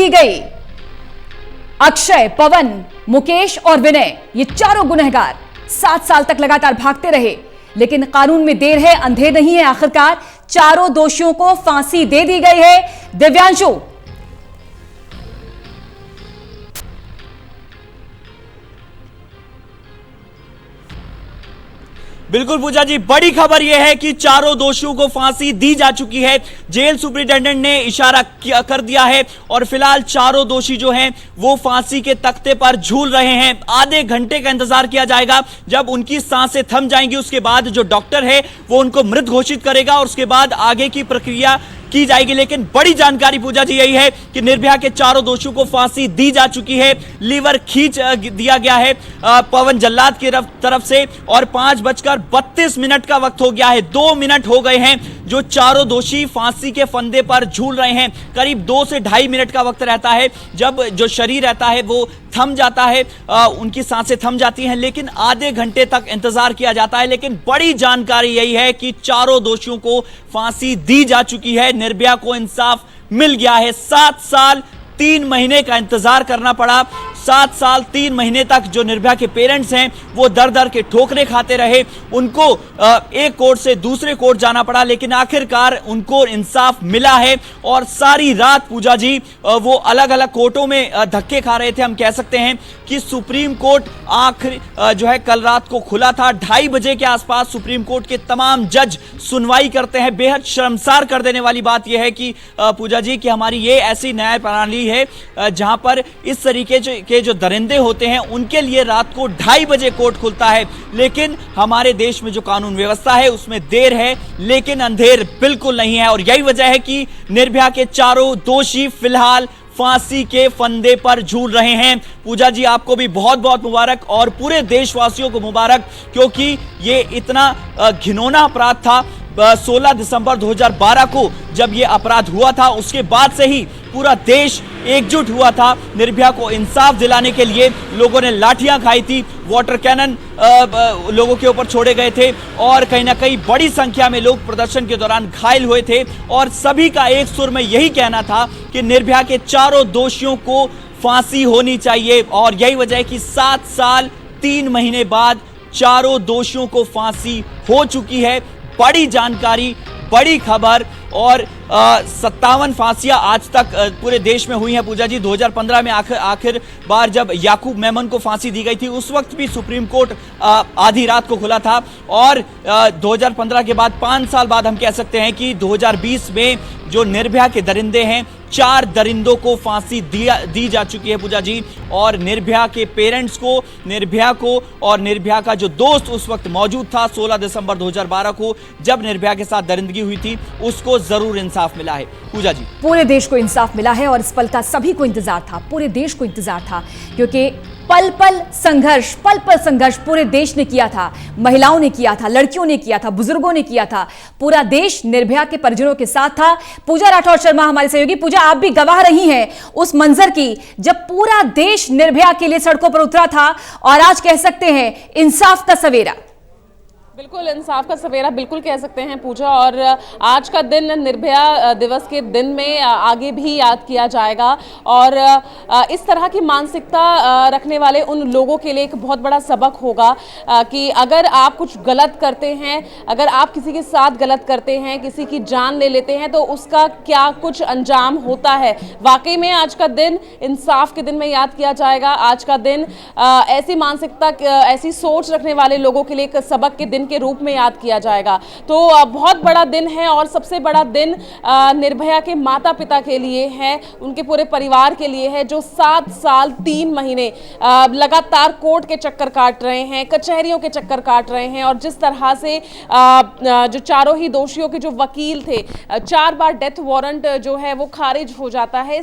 की गई। अक्षय, पवन, मुकेश और विनय, ये चारों गुनहगार 7 साल तक लगातार भागते रहे, लेकिन कानून में देर है अंधेर नहीं है। आखिरकार चारों दोषियों को फांसी दे दी गई है। दिव्यांशु, बिल्कुल पूजा जी, बड़ी खबर यह है कि चारों दोषियों को फांसी दी जा चुकी है। जेल सुपरिटेंडेंट ने इशारा कर दिया है और फिलहाल चारों दोषी जो हैं वो फांसी के तख्ते पर झूल रहे हैं। आधे घंटे का इंतजार किया जाएगा। जब उनकी सांसें थम जाएंगी उसके बाद जो डॉक्टर है वो उनको मृत घोषित करेगा और उसके बाद आगे की प्रक्रिया की जाएगी। लेकिन बड़ी जानकारी पूजा जी यही है कि निर्भया के चारों दोषियों को फांसी दी जा चुकी है। लीवर खींच दिया गया है पवन जल्लाद की तरफ से और 5:32 का वक्त हो गया है। 2 मिनट हो गए हैं जो चारों दोषी फांसी के फंदे पर झूल रहे हैं। करीब 2 से ढाई मिनट का वक्त रहता है जब जो शरीर रहता है वो थम जाता है, उनकी सांसें थम जाती हैं, लेकिन आधे घंटे तक इंतजार किया जाता है। लेकिन बड़ी जानकारी यही है कि चारों दोषियों को फांसी दी जा चुकी है। निर्भया को इंसाफ मिल गया है। 7 साल 3 महीने का इंतजार करना पड़ा। 7 साल 3 महीने तक जो निर्भया के पेरेंट्स हैं वो दर दर के ठोकरे खाते रहे। उनको एक कोर्ट से दूसरे कोर्ट जाना पड़ा, लेकिन आखिरकार उनको इंसाफ मिला है। और सारी रात पूजा जी वो अलग अलग कोर्टों में धक्के खा रहे थे। हम कह सकते हैं कि सुप्रीम कोर्ट आखिर जो है कल रात को खुला था। 2:30 बजे के आसपास सुप्रीम कोर्ट के तमाम जज सुनवाई करते हैं। बेहद शर्मसार कर देने वाली बात यह है कि पूजा जी कि हमारी ये ऐसी न्याय प्रणाली है जहां पर इस तरीके के जो दरिंदे होते हैं उनके लिए रात को 2:30 बजे कोर्ट खुलता है। लेकिन हमारे देश में जो कानून व्यवस्था है उसमें देर है लेकिन अंधेर बिल्कुल नहीं है। और यही वजह है कि निर्भया के चारों दोषी फिलहाल फांसी के फंदे पर झूल रहे हैं। पूजा जी, आपको भी बहुत बहुत मुबारक और पूरे देशवासियों को मुबारक, क्योंकि ये इतना घिनौना अपराध था। 16 दिसंबर 2012 को जब ये अपराध हुआ था उसके बाद से ही पूरा देश एकजुट हुआ था निर्भया को इंसाफ दिलाने के लिए। लोगों ने लाठियां खाई थी, वाटर कैनन लोगों के ऊपर छोड़े गए थे और कहीं ना कहीं बड़ी संख्या में लोग प्रदर्शन के दौरान घायल हुए थे। और सभी का एक सुर में यही कहना था कि निर्भया के चारों दोषियों को फांसी होनी चाहिए। और यही वजह है कि 7 साल 3 महीने बाद चारों दोषियों को फांसी हो चुकी है। बड़ी जानकारी, बड़ी खबर। और 57 फांसियां आज तक पूरे देश में हुई हैं पूजा जी। 2015 में आखिर बार जब याकूब मेमन को फांसी दी गई थी उस वक्त भी सुप्रीम कोर्ट आधी रात को खुला था। और 2015 के बाद 5 साल बाद हम कह सकते हैं कि 2020 में जो निर्भया के दरिंदे हैं 4 दरिंदों को फांसी दी जा चुकी है पूजा जी। और निर्भया के पेरेंट्स को, निर्भया को और निर्भया का जो दोस्त उस वक्त मौजूद था 16 दिसंबर 2012 को जब निर्भया के साथ दरिंदगी हुई थी, उसको जरूर इंसाफ मिला है पूजा जी। पूरे देश को इंसाफ मिला है और इस पल का सभी को इंतजार था, पूरे देश को इंतजार था, क्योंकि पल पल संघर्ष पूरे देश ने किया था। महिलाओं ने किया था, लड़कियों ने किया था, बुजुर्गों ने किया था। पूरा देश निर्भया के परिजनों के साथ था। पूजा राठौर शर्मा हमारी सहयोगी। पूजा, आप भी गवाह रही हैं उस मंजर की जब पूरा देश निर्भया के लिए सड़कों पर उतरा था और आज कह सकते हैं इंसाफ का सवेरा। बिल्कुल इंसाफ का सवेरा बिल्कुल कह सकते हैं पूजा। और आज का दिन निर्भया दिवस के दिन में आगे भी याद किया जाएगा। और इस तरह की मानसिकता रखने वाले उन लोगों के लिए एक बहुत बड़ा सबक होगा कि अगर आप कुछ गलत करते हैं, अगर आप किसी के साथ गलत करते हैं, किसी की जान ले लेते हैं, तो उसका क्या कुछ अंजाम होता है। वाकई में आज का दिन इंसाफ के दिन में याद किया जाएगा। आज का दिन ऐसी मानसिकता, ऐसी सोच रखने वाले लोगों के लिए एक सबक के दिन के रूप में याद किया जाएगा। तो बहुत बड़ा दिन है और सबसे बड़ा दिन निर्भया के माता पिता के लिए है, उनके पूरे परिवार के लिए है, जो 7 साल 3 महीने लगातार कोर्ट के चक्कर काट रहे हैं, कचहरियों के चक्कर काट रहे हैं। और जिस तरह से जो चारों ही दोषियों के जो वकील थे, 4 बार डेथ वारंट जो है वो खारिज हो जाता है।